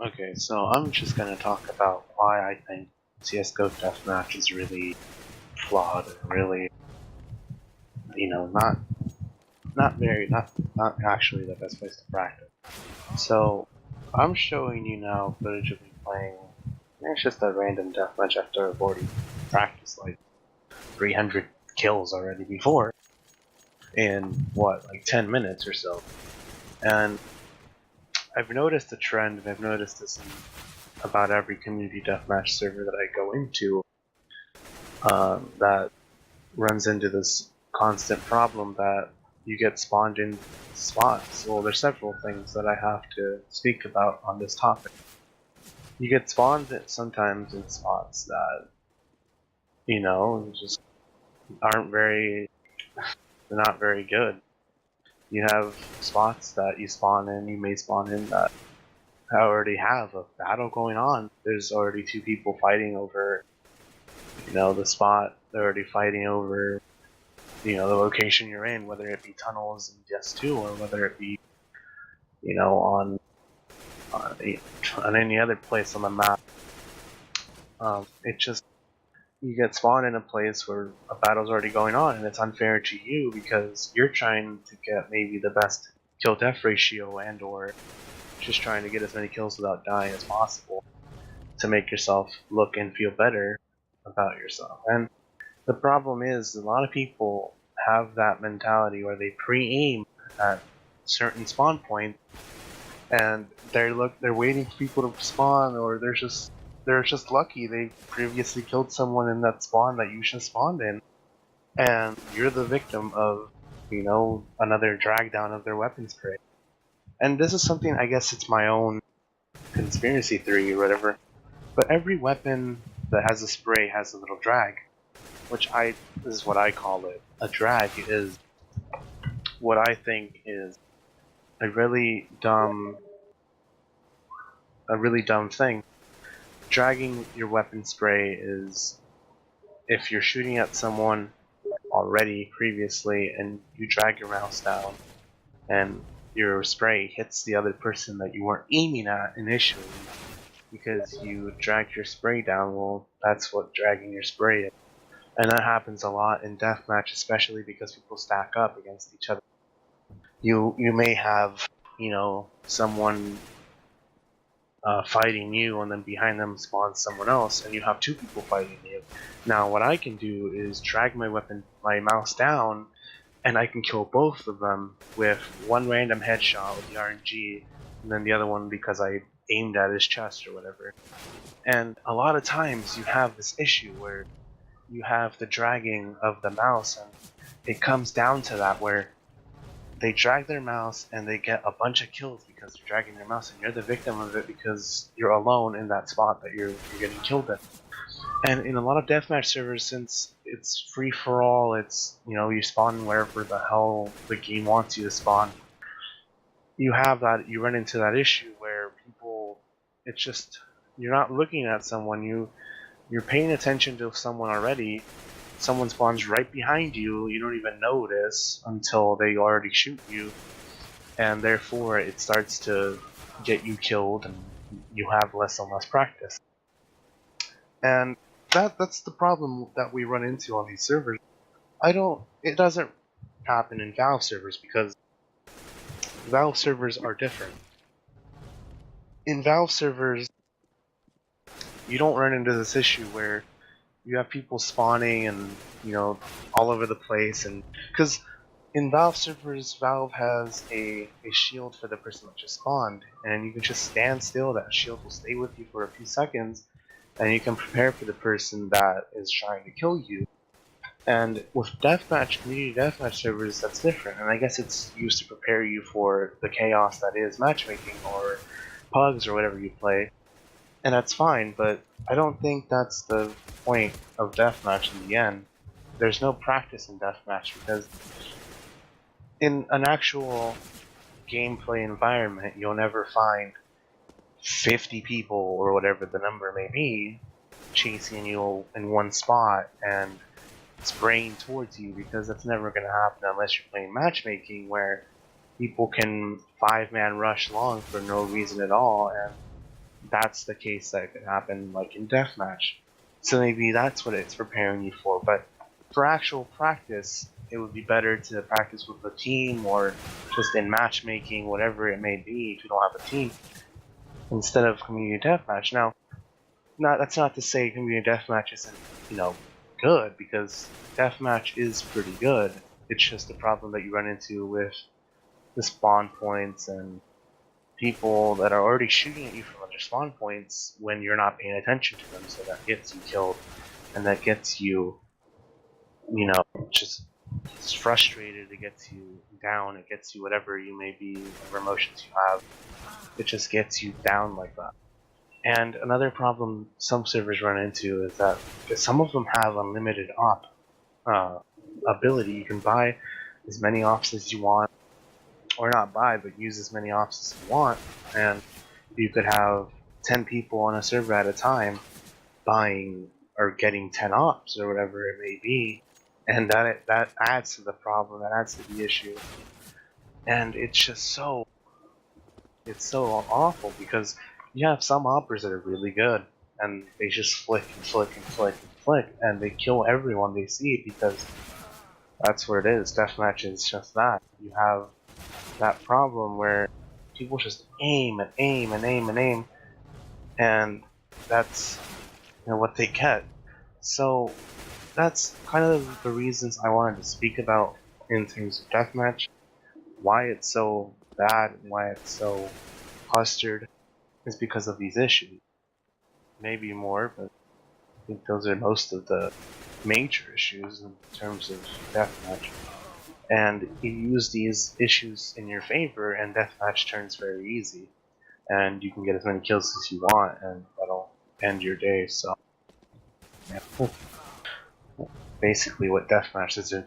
Okay, so I'm just gonna talk about why I think CS:GO Deathmatch is really flawed and really, not actually the best place to practice. So I'm showing you now footage of me playing. It's just a random deathmatch after I've already practiced like 300 kills already before in what, like 10 minutes or so. And I've noticed a trend, and I've noticed this in about every community deathmatch server that I go into, that runs into this constant problem that you get spawned in spots. Well, there's several things that I have to speak about on this topic. You get spawned sometimes in spots that, just aren't very, they're not very good. You have spots that you may spawn in that already have a battle going on. There's already two people fighting over, the spot. They're already fighting over the location you're in, whether it be tunnels in DS2 or whether it be on any other place on the map. It just, you get spawned in a place where a battle's already going on, and it's unfair to you because you're trying to get maybe the best kill death ratio and or just trying to get as many kills without dying as possible to make yourself look and feel better about yourself. And the problem is, a lot of people have that mentality where they pre-aim at certain spawn points, and they're waiting for people to spawn, or they're just lucky they previously killed someone in that spawn that you just spawned in, and you're the victim of another drag down of their weapon spray. And this is something, I guess it's my own conspiracy theory or whatever, but every weapon that has a spray has a little drag, this is what I call it. A drag is what I think is a really dumb thing. Dragging your weapon spray is if you're shooting at someone already previously and you drag your mouse down and your spray hits the other person that you weren't aiming at initially because you dragged your spray down. Well, that's what dragging your spray is. And that happens a lot in deathmatch, especially because people stack up against each other. You may have, someone fighting you, and then behind them spawns someone else, and you have two people fighting you. Now, what I can do is drag my mouse down, and I can kill both of them with one random headshot with the RNG, and then the other one because I aimed at his chest or whatever. And a lot of times you have this issue where you have the dragging of the mouse, and it comes down to that where they drag their mouse and they get a bunch of kills because they're dragging their mouse, and you're the victim of it because you're alone in that spot that you're getting killed in. And in a lot of deathmatch servers, since it's free for all, it's you spawn wherever the hell the game wants you to spawn. You run into that issue where people, it's just, you're not looking at someone, you're paying attention to someone already. Someone spawns right behind you, you don't even notice until they already shoot you, and therefore it starts to get you killed and you have less and less practice. And that's the problem that we run into on these servers. It doesn't happen in Valve servers because Valve servers are different. In Valve servers, you don't run into this issue where you have people spawning and all over the place, and because in Valve servers, Valve has a shield for the person that just spawned, and you can just stand still. That shield will stay with you for a few seconds, and you can prepare for the person that is trying to kill you. And with community deathmatch servers, that's different, and I guess it's used to prepare you for the chaos that is matchmaking or pugs or whatever you play. And that's fine, but I don't think that's the point of deathmatch in the end. There's no practice in deathmatch because in an actual gameplay environment, you'll never find 50 people or whatever the number may be chasing you in one spot and spraying towards you, because that's never going to happen unless you're playing matchmaking where people can 5-man rush long for no reason at all, and that's the case that could happen like in deathmatch. So maybe that's what it's preparing you for. But for actual practice, it would be better to practice with a team or just in matchmaking, whatever it may be, if you don't have a team, instead of community deathmatch. Now, that's not to say community deathmatch isn't, good, because deathmatch is pretty good. It's just a problem that you run into with the spawn points and people that are already shooting at you from other spawn points when you're not paying attention to them, so that gets you killed, and that gets you, just frustrated, it gets you down, it gets you whatever you may be, whatever emotions you have, it just gets you down like that. And another problem some servers run into is that some of them have unlimited op ability. You can buy as many ops as you want, or not buy, but use as many ops as you want, and you could have 10 people on a server at a time buying or getting 10 ops or whatever it may be, and that adds to the problem, that adds to the issue, and it's so awful because you have some operators that are really good and they just flick and flick and flick and flick and they kill everyone they see because that's what it is. Deathmatch is just that. You have that problem where people just aim and aim and aim and aim, and that's what they get. So that's kind of the reasons I wanted to speak about in terms of deathmatch, why it's so bad and why it's so clustered is because of these issues. Maybe more, but I think those are most of the major issues in terms of deathmatch. And you use these issues in your favor, and deathmatch turns very easy. And you can get as many kills as you want, and that'll end your day. So, yeah. Basically, what deathmatch is in